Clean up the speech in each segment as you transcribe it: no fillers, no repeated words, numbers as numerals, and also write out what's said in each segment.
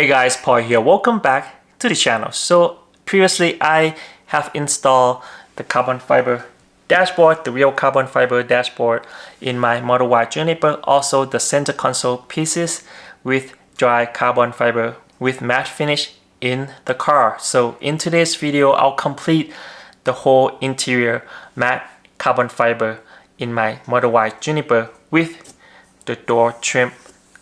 Hey guys, Paul here. Welcome back to the channel. So previously I have installed the carbon fiber dashboard, the real carbon fiber dashboard in my Model Y Juniper. Also the center console pieces with dry carbon fiber with matte finish in the car. So in today's video, I'll complete the whole interior matte carbon fiber in my Model Y Juniper with the door trim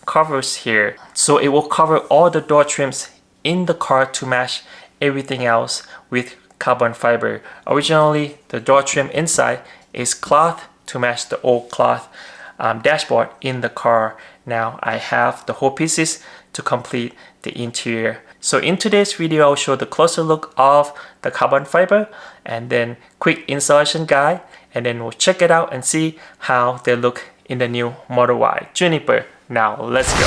covers here. So it will cover all the door trims in the car to match everything else with carbon fiber. Originally the door trim inside is cloth to match the old cloth dashboard in the car. Now I have the whole pieces to complete the interior. So in today's video I'll show the closer look of the carbon fiber and then quick installation guide, and then we'll check it out and see how they look in the new Model Y Juniper. Now let's go.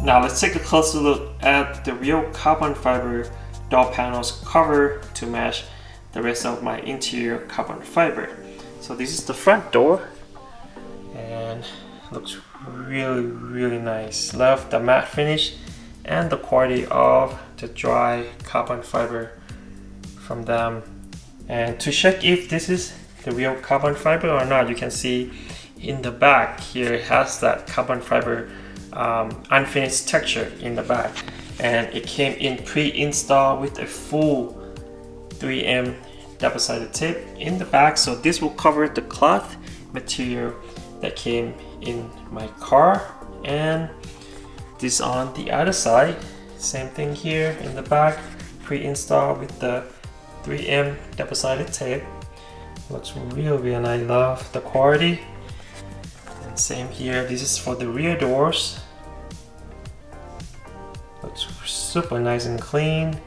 Now let's take a closer look at the real carbon fiber door panels cover to match the rest of my interior carbon fiber. So this is the front door and looks really nice. Love the matte finish and the quality of the dry carbon fiber from them. And to check if this is the real carbon fiber or not, you can see in the back here it has that carbon fiber unfinished texture in the back, and it came in pre-installed with a full 3M double-sided tape in the back. So this will cover the cloth material that came in my car, and this on the other side, same thing here in the back, pre-installed with the 3M double-sided tape. Looks really nice. I love the quality. And same here, this is for the rear doors. Looks super nice and clean.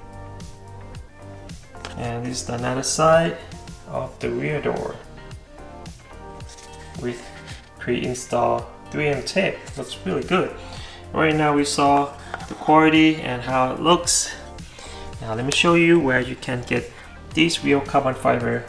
And this is another side of the rear door with pre-installed 3M tape. Looks really good. Right now we saw the quality and how it looks. Now let me show you where you can get these real carbon fiber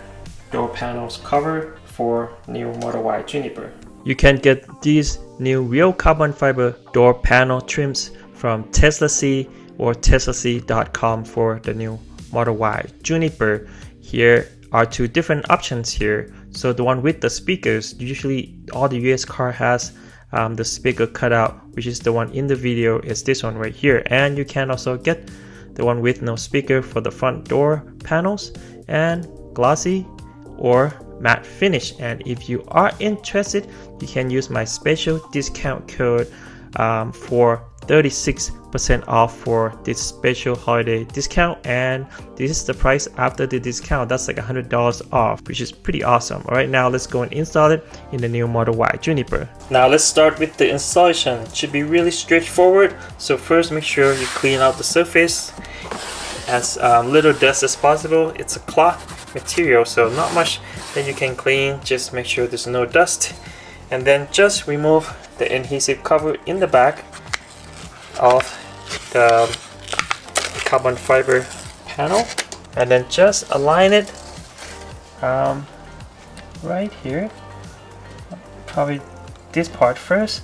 door panels cover for new Model Y Juniper. You can get these new real carbon fiber door panel trims from Tesla C or teslac.com for the new Model Y Juniper. Here are two different options here. So the one with the speakers, usually all the US car has the speaker cutout, which is the one in the video, is this one right here. And you can also get the one with no speaker for the front door panels and glossy or matte finish. And if you are interested, you can use my special discount code for 36% off for this special holiday discount, and this is the price after the discount. That's like $100 off, which is pretty awesome. All right, now let's go and install it in the new Model Y Juniper. Now let's start with the installation. It should be really straightforward. So first, make sure you clean out the surface as little dust as possible. It's a cloth material, so not much that you can clean. Just make sure there's no dust, and then just remove the adhesive cover in the back of the carbon fiber panel, and then just align it right here, probably this part first,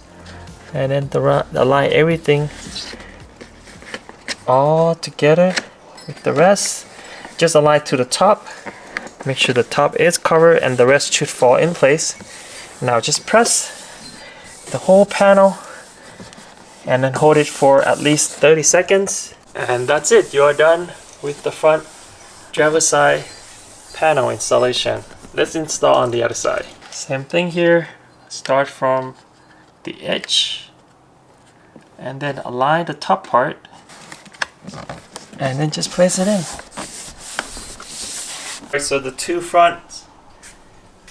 and then align everything all together with the rest. Just align to the top, make sure the top is covered and the rest should fall in place. Now just press the whole panel and then hold it for at least 30 seconds, and that's it. You are done with the front driver's side panel installation. Let's install on the other side. Same thing here. Start from the edge and then align the top part and then just place it in. Alright, so the two fronts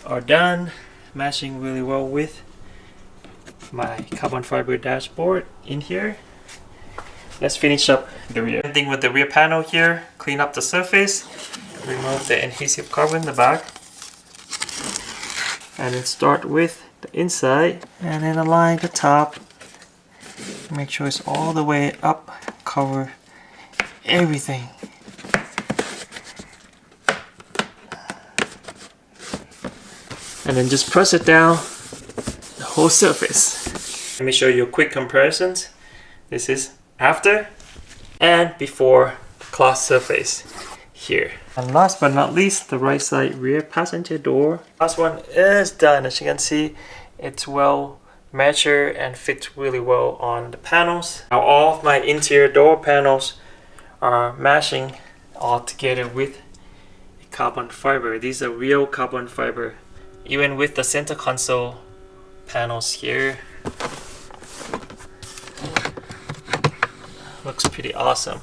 are done, matching really well with my carbon fiber dashboard in here. Let's finish up the rear. Same thing with the rear panel here. Clean up the surface, remove the adhesive cover in the back, and then start with the inside and then align the top. Make sure it's all the way up, cover everything. And then just press it down the whole surface. Let me show you a quick comparison. This is after and before cloth surface here. And last but not least, the right side rear passenger door. Last one is done. As you can see, it's well measured and fits really well on the panels. Now all of my interior door panels are matching all together with carbon fiber. These are real carbon fiber. Even with the center console panels here, looks pretty awesome.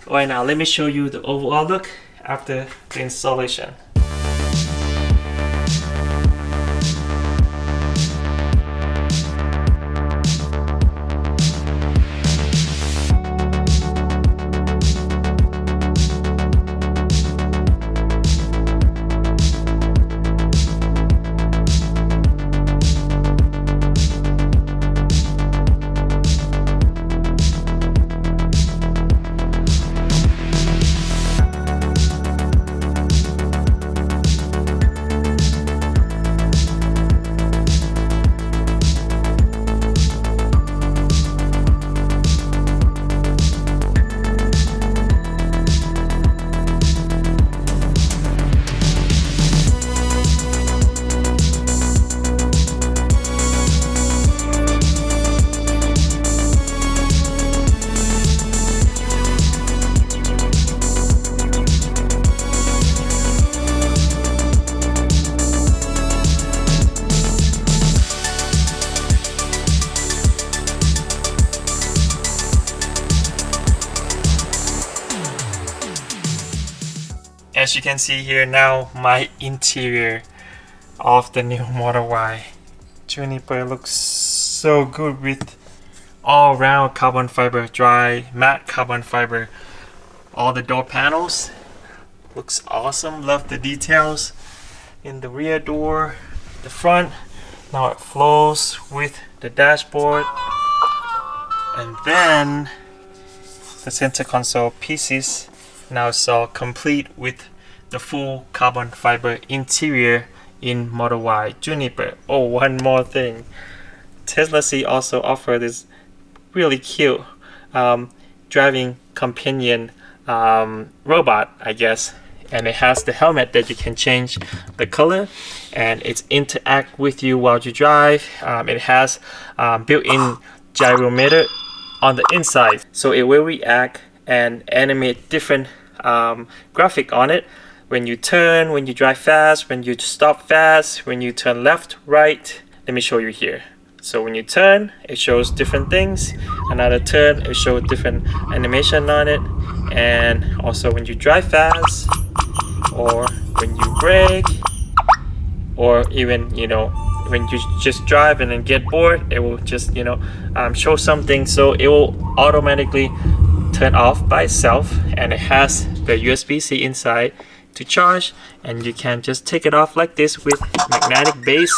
Right now, let me show you the overall look after the installation. As you can see here now, my interior of the new Model Y Juniper looks so good with all round carbon fiber, dry matte carbon fiber. All the door panels looks awesome. Love the details in the rear door, the front. Now it flows with the dashboard, and then the center console pieces now it's all complete with the full carbon fiber interior in Model Y Juniper. Oh, one more thing, Tesla C also offer this really cute driving companion robot, I guess, and it has the helmet that you can change the color and it interact with you while you drive. It has built-in gyrometer on the inside, so it will react and animate different graphic on it when you turn, when you drive fast, when you stop fast, when you turn left, right. Let me show you here. So when you turn, it shows different things. Another turn, it shows different animation on it. And also when you drive fast, or when you brake, or even, you know, when you just drive and then get bored, it will just, you know, show something. So it will automatically turn off by itself, and it has the USB-C inside to charge, and you can just take it off like this with magnetic base.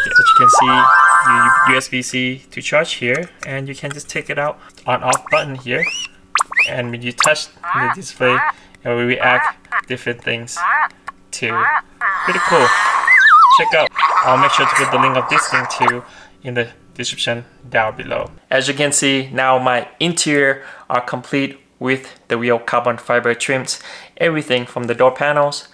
As you can see, USB-C to charge here, and you can just take it out, on-off button here, and when you touch the display, it will react different things too. Pretty cool. Check out. I'll make sure to put the link of this thing too in the description down below. As you can see, now my interior are complete with the real carbon fiber trims. Everything from the door panels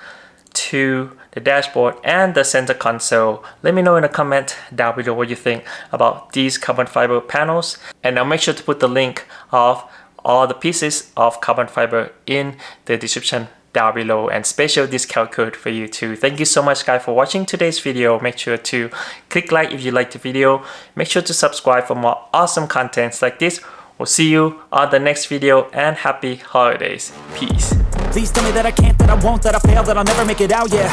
to the dashboard and the center console. Let me know in the comment down below what you think about these carbon fiber panels, and I'll make sure to put the link of all the pieces of carbon fiber in the description down below, and special discount code for you too. Thank you so much guys for watching today's video. Make sure to click like if you liked the video. Make sure to subscribe for more awesome contents like this. We'll see you on the next video, and happy holidays. Peace. Please tell me that I can't, that I won't, that I fail, that I'll never make it out, yeah.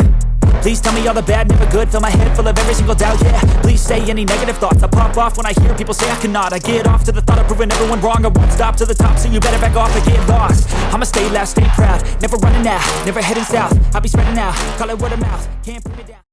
Please tell me all the bad, never good. Fill my head full of every single doubt, yeah. Please say any negative thoughts. I pop off when I hear people say I cannot. I get off to the thought of proving everyone wrong. I won't stop to the top, so you better back off and get lost. I'ma stay loud, stay proud, never running out, never heading south. I'll be spreading out, call it word of mouth. Can't put me down.